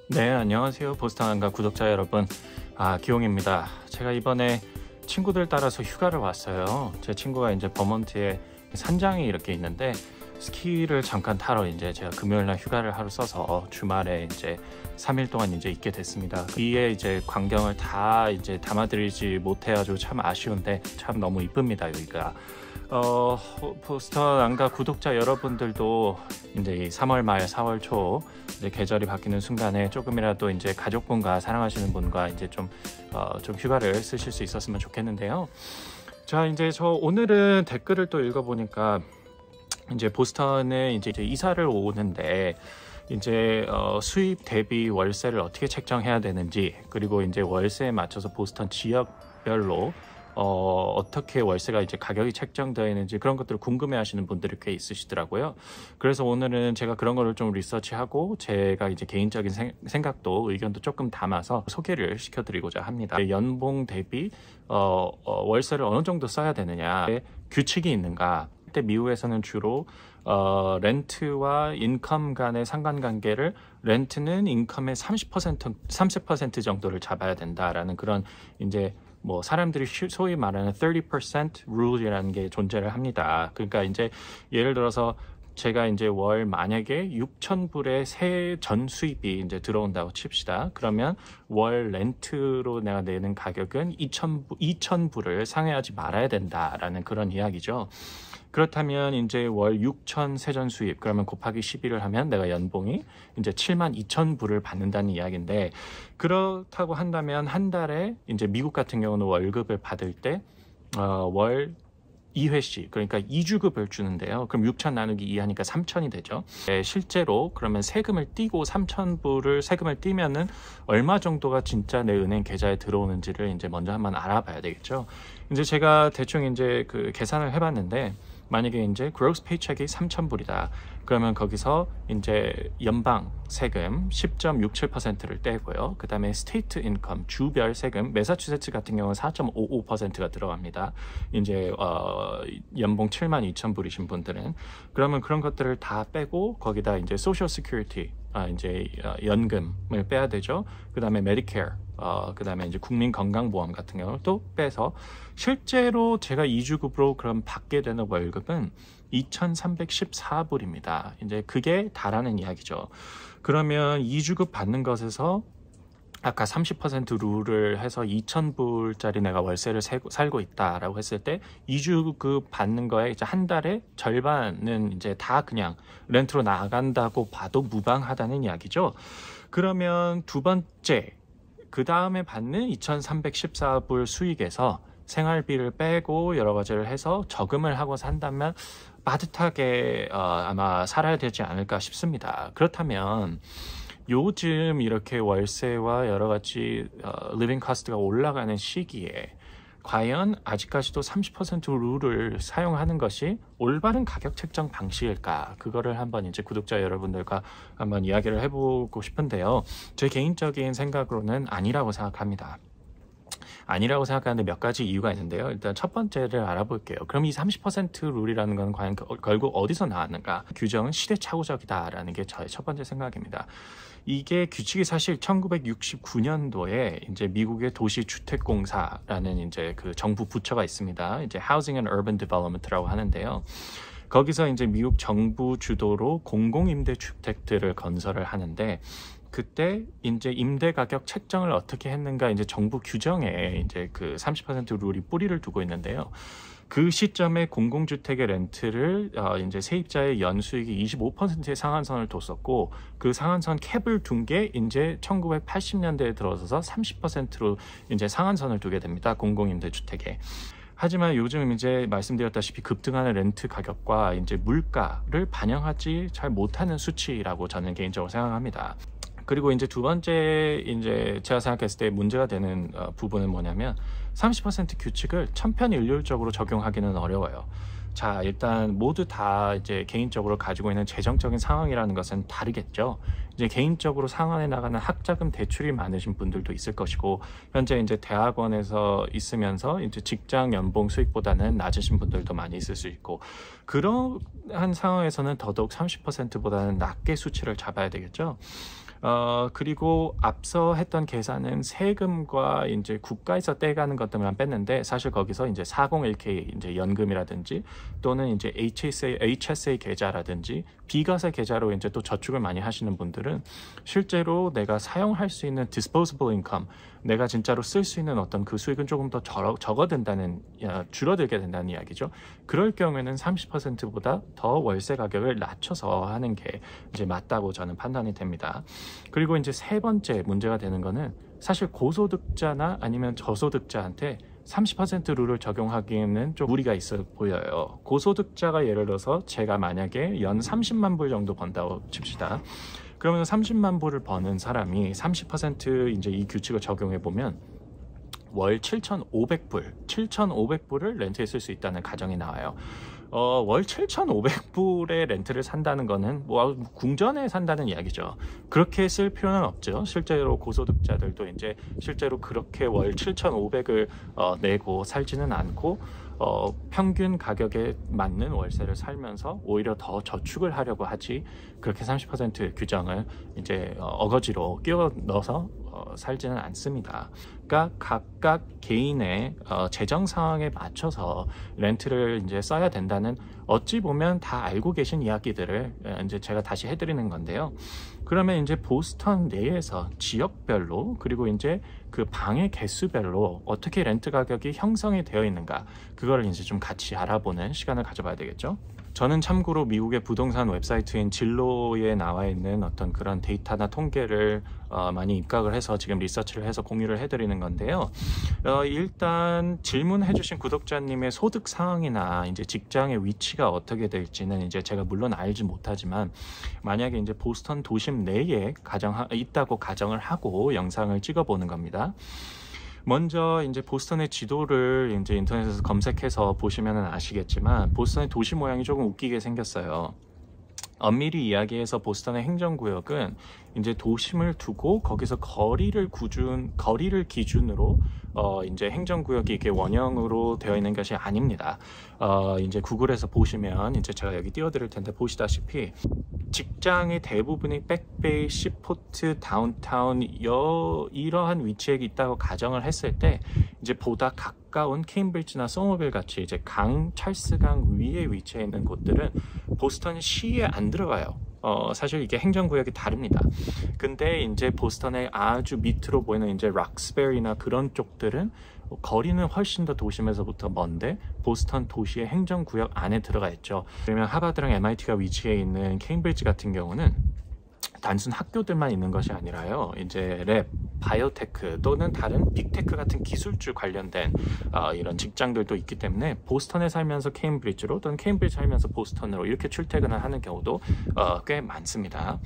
네, 안녕하세요. 보스턴 안가 구독자 여러분. 기용입니다. 제가 이번에 친구들 따라서 휴가를 왔어요. 제 친구가 이제 버몬트에 산장이 이렇게 있는데 스키를 잠깐 타러 이제 제가 금요일 날 휴가를 하루 써서 주말에 이제 3일 동안 이제 있게 됐습니다. 이에 이제 광경을 다 이제 담아드리지 못해가지고 참 아쉬운데 참 너무 이쁩니다, 여기가. 보스턴 안가 구독자 여러분들도 이제 이 3월 말 4월 초 이제 계절이 바뀌는 순간에 조금이라도 이제 가족분과 사랑하시는 분과 이제 좀 휴가를 쓰실 수 있었으면 좋겠는데요. 자, 이제 저 오늘은 댓글을 또 읽어보니까 이제 보스턴에 이제 이사를 오는데 이제 수입 대비 월세를 어떻게 책정해야 되는지, 그리고 이제 월세에 맞춰서 보스턴 지역별로 어떻게 월세가 이제 가격이 책정되어 있는지 그런 것들을 궁금해 하시는 분들이 꽤 있으시더라고요. 그래서 오늘은 제가 그런 거를 좀 리서치하고 제가 이제 개인적인 생각도 의견도 조금 담아서 소개를 시켜드리고자 합니다. 연봉 대비 월세를 어느 정도 써야 되느냐, 규칙이 있는가. 미국에서는 주로 렌트와 인컴 간의 상관관계를, 렌트는 인컴의 30% 정도를 잡아야 된다라는 그런 이제 뭐 사람들이 소위 말하는 30% 룰이라는 게 존재를 합니다. 그러니까 이제 예를 들어서 제가 이제 월 만약에 6,000불의 새 전 수입이 이제 들어온다고 칩시다. 그러면 월 렌트로 내가 내는 가격은 2,000불을 상회하지 말아야 된다라는 그런 이야기죠. 그렇다면 이제 월 6,000 세전 수입, 그러면 곱하기 12를 하면 내가 연봉이 이제 72,000불을 받는다는 이야기인데, 그렇다고 한다면 한 달에 이제 미국 같은 경우는 월급을 받을 때 월 2회씩, 그러니까 2주급을 주는데요. 그럼 6,000 나누기 2 하니까 3,000이 되죠. 실제로 그러면 세금을 떼고 3,000불을 세금을 떼면은 얼마 정도가 진짜 내 은행 계좌에 들어오는지를 이제 먼저 한번 알아봐야 되겠죠. 이제 제가 대충 이제 그 계산을 해봤는데, 만약에 이제 gross paycheck이 3,000불이다. 그러면 거기서 이제 연방 세금 10.67%를 떼고요. 그 다음에 스테이트 인컴, 주별 세금, 매사추세츠 같은 경우는 4.55%가 들어갑니다. 이제 연봉 72,000불이신 분들은. 그러면 그런 것들을 다 빼고 거기다 이제 소셜 시큐리티, 이제 연금을 빼야 되죠. 그 다음에 메디케어, 그 다음에 이제 국민건강보험 같은 경우를 또 빼서 실제로 제가 2주급으로 그럼 받게 되는 월급은 2,314불입니다. 이제 그게 다라는 이야기죠. 그러면 2주급 받는 것에서 아까 30% 룰을 해서 2,000불짜리 내가 월세를 살고 있다라고 했을 때 2주급 받는 거에 이제 한 달에 절반은 이제 다 그냥 렌트로 나간다고 봐도 무방하다는 이야기죠. 그러면 두 번째, 그 다음에 받는 2,314불 수익에서 생활비를 빼고 여러 가지를 해서 저금을 하고 산다면 빠듯하게 아마 살아야 되지 않을까 싶습니다. 그렇다면 요즘 이렇게 월세와 여러 가지 리빙 코스트가 올라가는 시기에 과연 아직까지도 30% 룰을 사용하는 것이 올바른 가격 책정 방식일까? 그거를 한번 이제 구독자 여러분들과 한번 이야기를 해보고 싶은데요. 제 개인적인 생각으로는 아니라고 생각합니다. 아니라고 생각하는데 몇 가지 이유가 있는데요. 일단 첫 번째를 알아볼게요. 그럼 이 30% 룰이라는 건 과연 결국 어디서 나왔는가? 규정은 시대착오적이다라는 게 저의 첫 번째 생각입니다. 이게 규칙이 사실 1969년도에 이제 미국의 도시주택공사라는 이제 그 정부 부처가 있습니다. 이제 Housing and Urban Development라고 하는데요. 거기서 이제 미국 정부 주도로 공공임대주택들을 건설을 하는데, 그때 이제 임대 가격 책정을 어떻게 했는가, 이제 정부 규정에 이제 그 30% 룰이 뿌리를 두고 있는데요. 그 시점에 공공주택의 렌트를 이제 세입자의 연수익이 25%의 상한선을 뒀었고, 그 상한선 캡을 둔 게 이제 1980년대에 들어서서 30%로 이제 상한선을 두게 됩니다. 공공임대주택에. 하지만 요즘 이제 말씀드렸다시피 급등하는 렌트 가격과 이제 물가를 반영하지 잘 못하는 수치라고 저는 개인적으로 생각합니다. 그리고 이제 두 번째 이제 제가 생각했을 때 문제가 되는 부분은 뭐냐면 30% 규칙을 천편일률적으로 적용하기는 어려워요. 자, 일단 모두 다 이제 개인적으로 가지고 있는 재정적인 상황이라는 것은 다르겠죠. 이제 개인적으로 상환해 나가는 학자금 대출이 많으신 분들도 있을 것이고, 현재 이제 대학원에서 있으면서 이제 직장 연봉 수익보다는 낮으신 분들도 많이 있을 수 있고, 그러한 상황에서는 더더욱 30%보다는 낮게 수치를 잡아야 되겠죠. 그리고 앞서 했던 계산은 세금과 이제 국가에서 떼가는 것들만 뺐는데 사실 거기서 이제 401k 이제 연금이라든지 또는 이제 HSA 계좌라든지 비과세 계좌로 이제 또 저축을 많이 하시는 분들은 실제로 내가 사용할 수 있는 disposable income, 내가 진짜로 쓸 수 있는 어떤 그 수익은 조금 더 줄어들게 된다는 이야기죠. 그럴 경우에는 30%보다 더 월세 가격을 낮춰서 하는 게 이제 맞다고 저는 판단이 됩니다. 그리고 이제 세 번째 문제가 되는 거는 사실 고소득자나 아니면 저소득자한테 30% 룰을 적용하기에는 좀 무리가 있어 보여요. 고소득자가 예를 들어서 제가 만약에 연 30만 불 정도 번다고 칩시다. 그러면 30만 불을 버는 사람이 30% 이제 이 규칙을 적용해 보면 월 7,500불을 렌트에 쓸 수 있다는 가정이 나와요. 월 7,500불의 렌트를 산다는 거는 뭐 궁전에 산다는 이야기죠. 그렇게 쓸 필요는 없죠. 실제로 고소득자들도 이제 실제로 그렇게 월 7,500을 내고 살지는 않고 평균 가격에 맞는 월세를 살면서 오히려 더 저축을 하려고 하지, 그렇게 30% 규정을 이제 어거지로 끼워 넣어서 살지는 않습니다. 그러니까 각각 개인의 재정 상황에 맞춰서 렌트를 이제 써야 된다는, 어찌 보면 다 알고 계신 이야기들을 이제 제가 다시 해드리는 건데요. 그러면 이제 보스턴 내에서 지역별로, 그리고 이제 그 방의 개수별로 어떻게 렌트 가격이 형성이 되어 있는가, 그걸 이제 좀 같이 알아보는 시간을 가져봐야 되겠죠. 저는 참고로 미국의 부동산 웹사이트인 진로에 나와 있는 어떤 그런 데이터나 통계를 많이 입각을 해서 지금 리서치를 해서 공유를 해드리는 건데요. 일단 질문해 주신 구독자님의 소득 상황이나 이제 직장의 위치가 어떻게 될지는 이제 제가 물론 알지 못하지만, 만약에 이제 보스턴 도심 내에 있다고 가정을 하고 영상을 찍어 보는 겁니다. 먼저 이제 보스턴의 지도를 이제 인터넷에서 검색해서 보시면 아시겠지만, 보스턴의 도시 모양이 조금 웃기게 생겼어요. 엄밀히 이야기해서 보스턴의 행정구역은 이제 도심을 두고 거기서 거리를 기준으로 이제 행정구역이 이렇게 원형으로 되어 있는 것이 아닙니다. 이제 구글에서 보시면, 이제 제가 여기 띄워드릴 텐데 보시다시피 직장의 대부분이 백베이, 시포트, 다운타운 이러한 위치에 있다고 가정을 했을 때, 이제 보다 가까운 케임브리지나 소머빌 같이 이제 찰스강 위에 위치해 있는 곳들은 보스턴 시에 안 들어가요. 사실 이게 행정구역이 다릅니다. 근데 이제 보스턴의 아주 밑으로 보이는 이제 락스베리나 그런 쪽들은 거리는 훨씬 더 도심에서부터 먼데 보스턴 도시의 행정구역 안에 들어가 있죠. 그러면 하버드랑 MIT가 위치해 있는 케임브리지 같은 경우는 단순 학교들만 있는 것이 아니라요, 이제 랩, 바이오테크 또는 다른 빅테크 같은 기술주 관련된 이런 직장들도 있기 때문에 보스턴에 살면서 케임브리지로, 또는 케임브리지 살면서 보스턴으로 이렇게 출퇴근을 하는 경우도 꽤 많습니다.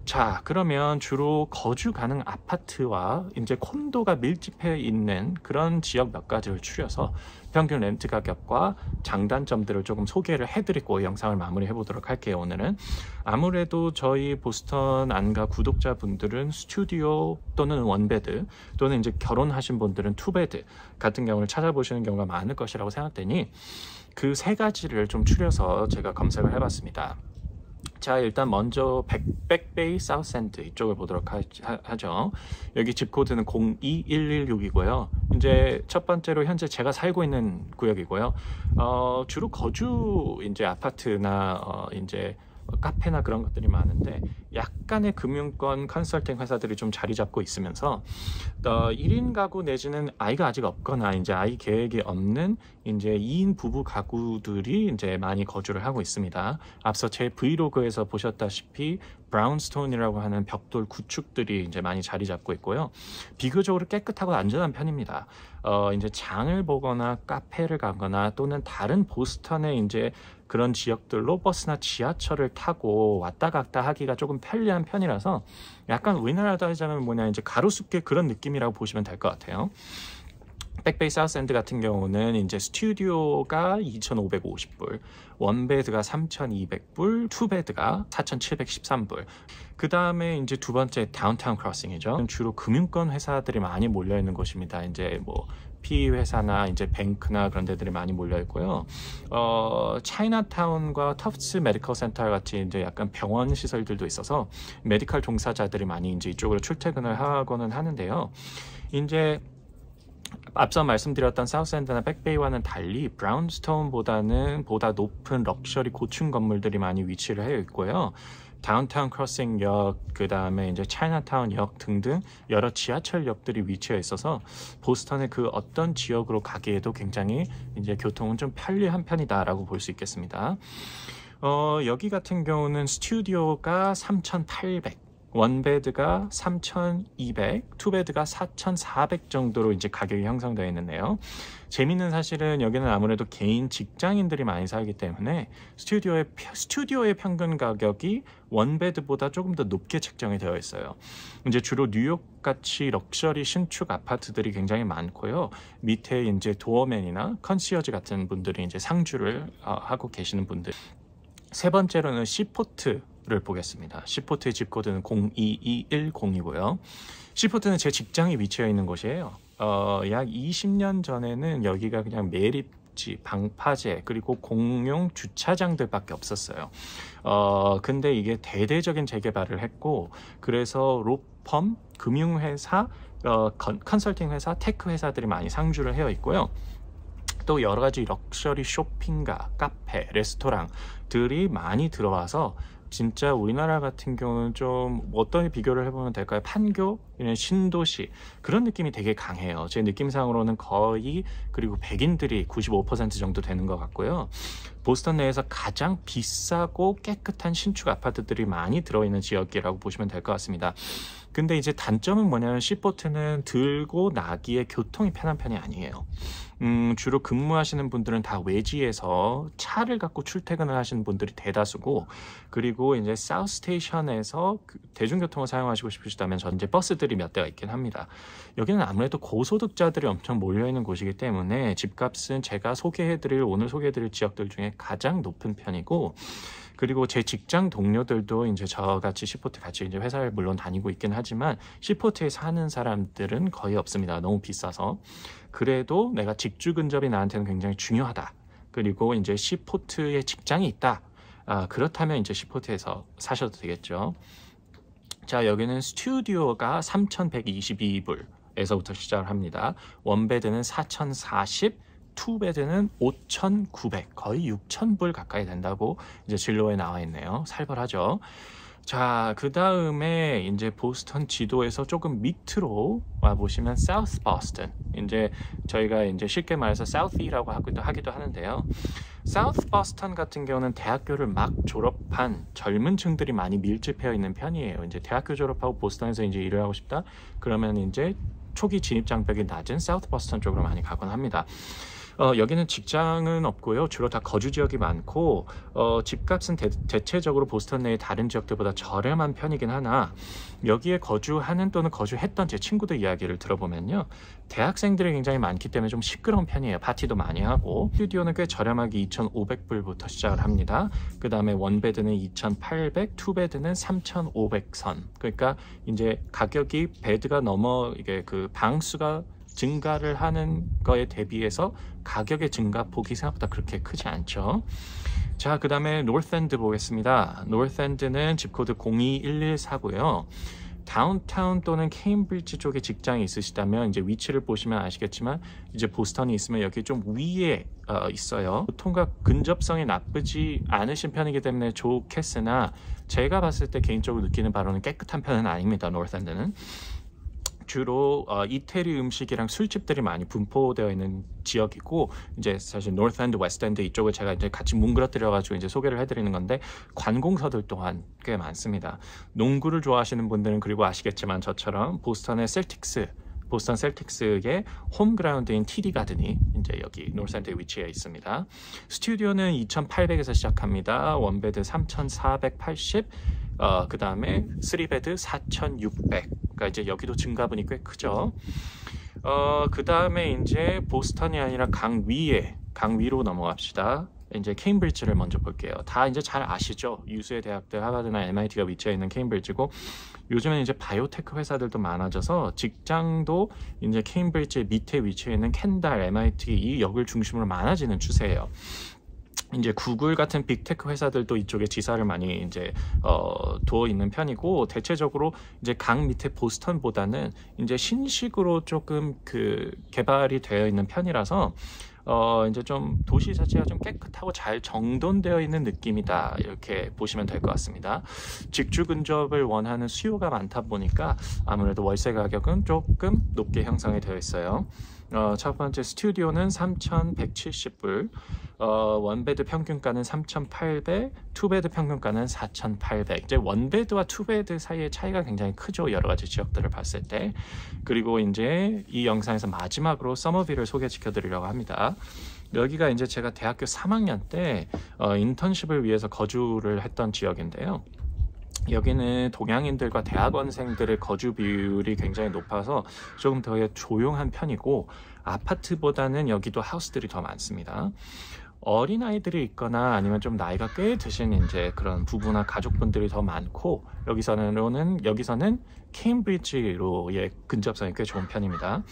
자, 그러면 주로 거주 가능 아파트와 이제 콘도가 밀집해 있는 그런 지역 몇 가지를 추려서 평균 렌트 가격과 장단점들을 조금 소개를 해드리고 영상을 마무리해 보도록 할게요. 오늘은 아무래도 저희 보스턴 안가 구독자분들은 스튜디오 또는 원베드, 또는 이제 결혼하신 분들은 투베드 같은 경우를 찾아보시는 경우가 많을 것이라고 생각되니 그 세 가지를 좀 추려서 제가 검색을 해봤습니다. 자, 일단 먼저 백베이 사우스엔드 이쪽을 보도록 하죠. 여기 집코드는 02116이고요. 이제 첫 번째로 현재 제가 살고 있는 구역이고요. 주로 거주 이제 아파트나 이제 카페나 그런 것들이 많은데, 약간의 금융권 컨설팅 회사들이 좀 자리 잡고 있으면서 1인 가구 내지는 아이가 아직 없거나 이제 아이 계획이 없는 이제 2인 부부 가구들이 이제 많이 거주를 하고 있습니다. 앞서 제 브이로그에서 보셨다시피 브라운스톤이라고 하는 벽돌 구축들이 이제 많이 자리 잡고 있고요. 비교적으로 깨끗하고 안전한 편입니다. 이제 장을 보거나 카페를 가거나 또는 다른 보스턴의 이제 그런 지역들로 버스나 지하철을 타고 왔다 갔다 하기가 조금 편리한 편이라서 약간 우리나라로 하자면 뭐냐, 이제 가로수길 그런 느낌이라고 보시면 될 것 같아요. 백베이 사우스엔드 같은 경우는 이제 스튜디오가 2,550불, 원베드가 3,200불, 투베드가 4,713불. 그 다음에 이제 두 번째 다운타운 크로싱이죠. 주로 금융권 회사들이 많이 몰려 있는 곳입니다. 이제 뭐 HP 회사나 이제 뱅크나 그런 데들이 많이 몰려 있고요. 차이나타운과 터프스 메디컬 센터 같이 이제 약간 병원 시설들도 있어서 메디컬 종사자들이 많이 이제 이쪽으로 출퇴근을 하고는 하는데요. 이제 앞서 말씀드렸던 사우스엔드나 백베이와는 달리 브라운스타운보다는 보다 높은 럭셔리 고층 건물들이 많이 위치를 해 있고요. 다운타운 크로싱역, 그 다음에 이제 차이나타운역 등등 여러 지하철역들이 위치해 있어서 보스턴의 그 어떤 지역으로 가기에도 굉장히 이제 교통은 좀 편리한 편이다라고 볼 수 있겠습니다. 여기 같은 경우는 스튜디오가 3,800, 원베드가 3,200, 투베드가 4,400 정도로 이제 가격이 형성되어 있는데요. 재밌는 사실은 여기는 아무래도 개인 직장인들이 많이 살기 때문에 스튜디오의 평균 가격이 원베드보다 조금 더 높게 책정이 되어 있어요. 이제 주로 뉴욕 같이 럭셔리 신축 아파트들이 굉장히 많고요. 밑에 이제 도어맨이나 컨시어지 같은 분들이 이제 상주를 하고 계시는 분들. 세 번째로는 시포트를 보겠습니다. 시포트의 집코드는 02210이고요. 시포트는 제 직장이 위치해 있는 곳이에요. 약 20년 전에는 여기가 그냥 매립지, 방파제, 그리고 공용 주차장들밖에 없었어요. 근데 이게 대대적인 재개발을 했고, 그래서 로펌, 금융회사, 컨설팅 회사, 테크 회사들이 많이 상주를 해 있고요. 또 여러 가지 럭셔리 쇼핑가, 카페, 레스토랑들이 많이 들어와서 진짜 우리나라 같은 경우는 좀 어떤 비교를 해보면 될까요? 판교, 이런 신도시 그런 느낌이 되게 강해요. 제 느낌상으로는 거의 그리고 백인들이 95% 정도 되는 것 같고요. 보스턴 내에서 가장 비싸고 깨끗한 신축 아파트들이 많이 들어있는 지역이라고 보시면 될 것 같습니다. 근데 이제 단점은 뭐냐면 시포트는 들고 나기에 교통이 편한 편이 아니에요. 주로 근무하시는 분들은 다 외지에서 차를 갖고 출퇴근을 하시는 분들이 대다수고, 그리고 이제 사우스 스테이션에서 대중교통을 사용하시고 싶으시다면 전제 버스들이 몇 대가 있긴 합니다. 여기는 아무래도 고소득자들이 엄청 몰려있는 곳이기 때문에 집값은 제가 오늘 소개해드릴 지역들 중에 가장 높은 편이고, 그리고 제 직장 동료들도 이제 저같이 시포트 같이 이제 회사를 물론 다니고 있긴 하지만 시포트에 사는 사람들은 거의 없습니다. 너무 비싸서. 그래도 내가 직주 근접이 나한테는 굉장히 중요하다. 그리고 이제 시포트에 직장이 있다. 그렇다면 이제 시포트에서 사셔도 되겠죠. 자, 여기는 스튜디오가 3,122불에서부터 시작을 합니다. 원베드는 4,040, 투베드는 5,900, 거의 6,000불 가까이 된다고 이제 진로에 나와 있네요. 살벌하죠. 자, 그 다음에 이제 보스턴 지도에서 조금 밑으로 와 보시면 사우스 보스턴, 이제 저희가 이제 쉽게 말해서 사우스이라고 하기도 하는데요. 사우스 보스턴 같은 경우는 대학교를 막 졸업한 젊은 층들이 많이 밀집해 있는 편이에요. 이제 대학교 졸업하고 보스턴에서 이제 일을 하고 싶다 그러면 이제 초기 진입 장벽이 낮은 사우스 보스턴 쪽으로 많이 가곤 합니다. 여기는 직장은 없고요. 주로 다 거주 지역이 많고, 집값은 대체적으로 보스턴 내의 다른 지역들보다 저렴한 편이긴 하나, 여기에 거주하는 또는 거주했던 제 친구들 이야기를 들어보면요, 대학생들이 굉장히 많기 때문에 좀 시끄러운 편이에요. 파티도 많이 하고. 스튜디오는 꽤 저렴하게 2,500불부터 시작을 합니다. 그 다음에 원베드는 2,800, 투베드는 3,500선. 그러니까 이제 가격이 베드가 이게 그 방수가 증가를 하는 거에 대비해서 가격의 증가폭이 생각보다 그렇게 크지 않죠. 자, 그 다음에 노스엔드 보겠습니다. 노스엔드는 집코드 02114고요. 다운타운 또는 케임브리지 쪽에 직장이 있으시다면 이제 위치를 보시면 아시겠지만 이제 보스턴이 있으면 여기 좀 위에 있어요. 교통과 근접성이 나쁘지 않으신 편이기 때문에 좋겠으나 제가 봤을 때 개인적으로 느끼는 바로는 깨끗한 편은 아닙니다. 노스엔드는. 주로 이태리 음식이랑 술집들이 많이 분포되어 있는 지역이고, 이제 사실 노스엔드, 웨스트엔드 이쪽을 제가 이제 같이 뭉그러뜨려 가지고 이제 소개를 해드리는 건데, 관공서들 또한 꽤 많습니다. 농구를 좋아하시는 분들은 그리고 아시겠지만 저처럼 보스턴 셀틱스의 홈그라운드인 TD 가든이 이제 여기 노스엔드에 위치해 있습니다. 스튜디오는 2,800에서 시작합니다. 원베드 3,480, 그 다음에 3베드 4,600. 그러니까 이제 여기도 증가분이 꽤 크죠. 그 다음에 이제 보스턴이 아니라 강 위로 넘어갑시다. 이제 케임브리지를 먼저 볼게요. 다 이제 잘 아시죠? 유수의 대학들 하버드나 MIT가 위치해 있는 케임브리지고, 요즘엔 이제 바이오테크 회사들도 많아져서 직장도 이제 케임브리지 밑에 위치해 있는 캔달, MIT 이 역을 중심으로 많아지는 추세예요. 이제 구글 같은 빅테크 회사들도 이쪽에 지사를 많이 이제 두어 있는 편이고, 대체적으로 이제 강 밑에 보스턴보다는 이제 신식으로 조금 그 개발이 되어 있는 편이라서 이제 좀 도시 자체가 좀 깨끗하고 잘 정돈되어 있는 느낌이다, 이렇게 보시면 될 것 같습니다. 직주 근접을 원하는 수요가 많다 보니까 아무래도 월세 가격은 조금 높게 형성이 되어 있어요. 첫 번째 스튜디오는 3,170불, 원베드 평균가는 3,800, 투베드 평균가는 4,800. 이제 원베드와 투베드 사이의 차이가 굉장히 크죠, 여러 가지 지역들을 봤을 때. 그리고 이제 이 영상에서 마지막으로 서머빌을 소개시켜 드리려고 합니다. 여기가 이제 제가 대학교 3학년 때 인턴십을 위해서 거주를 했던 지역인데요. 여기는 동양인들과 대학원생들의 거주 비율이 굉장히 높아서 조금 더 조용한 편이고, 아파트보다는 여기도 하우스들이 더 많습니다. 어린아이들이 있거나 아니면 좀 나이가 꽤 드신 이제 그런 부부나 가족분들이 더 많고, 여기서는 케임브리지로의 근접성이 꽤 좋은 편입니다.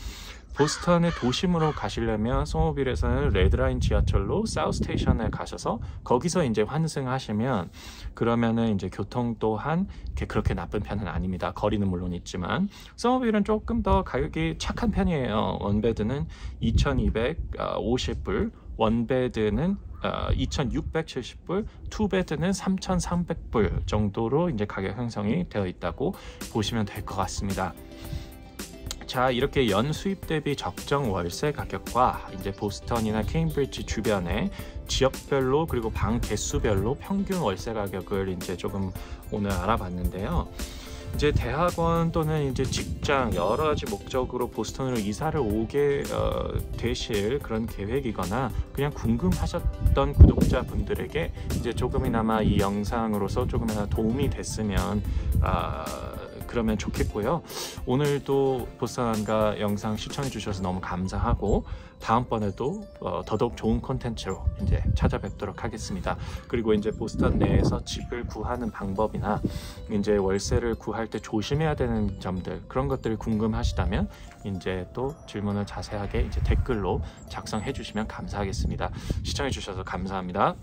보스턴의 도심으로 가시려면 소모빌에서는 레드라인 지하철로 사우스 스테이션에 가셔서 거기서 이제 환승하시면, 그러면은 이제 교통 또한 그렇게 나쁜 편은 아닙니다. 거리는 물론 있지만 소모빌은 조금 더 가격이 착한 편이에요. 원베드는 2,250불, 원베드는 2,670불, 투베드는 3,300불 정도로 이제 가격 형성이 되어 있다고 보시면 될 것 같습니다. 자, 이렇게 연 수입 대비 적정 월세 가격과 이제 보스턴이나 케임브리지 주변의 지역별로 그리고 방 개수별로 평균 월세 가격을 이제 조금 오늘 알아봤는데요. 이제 대학원 또는 이제 직장 여러 가지 목적으로 보스턴으로 이사를 오게 되실 그런 계획이거나 그냥 궁금하셨던 구독자분들에게 이제 조금이나마 이 영상으로서 조금이나 도움이 됐으면 그러면 좋겠고요. 오늘도 보스턴안가 영상 시청해 주셔서 너무 감사하고, 다음번에도 더더욱 좋은 콘텐츠로 이제 찾아뵙도록 하겠습니다. 그리고 이제 보스턴 내에서 집을 구하는 방법이나 이제 월세를 구할 때 조심해야 되는 점들, 그런 것들을 궁금하시다면 이제 또 질문을 자세하게 이제 댓글로 작성해 주시면 감사하겠습니다. 시청해 주셔서 감사합니다.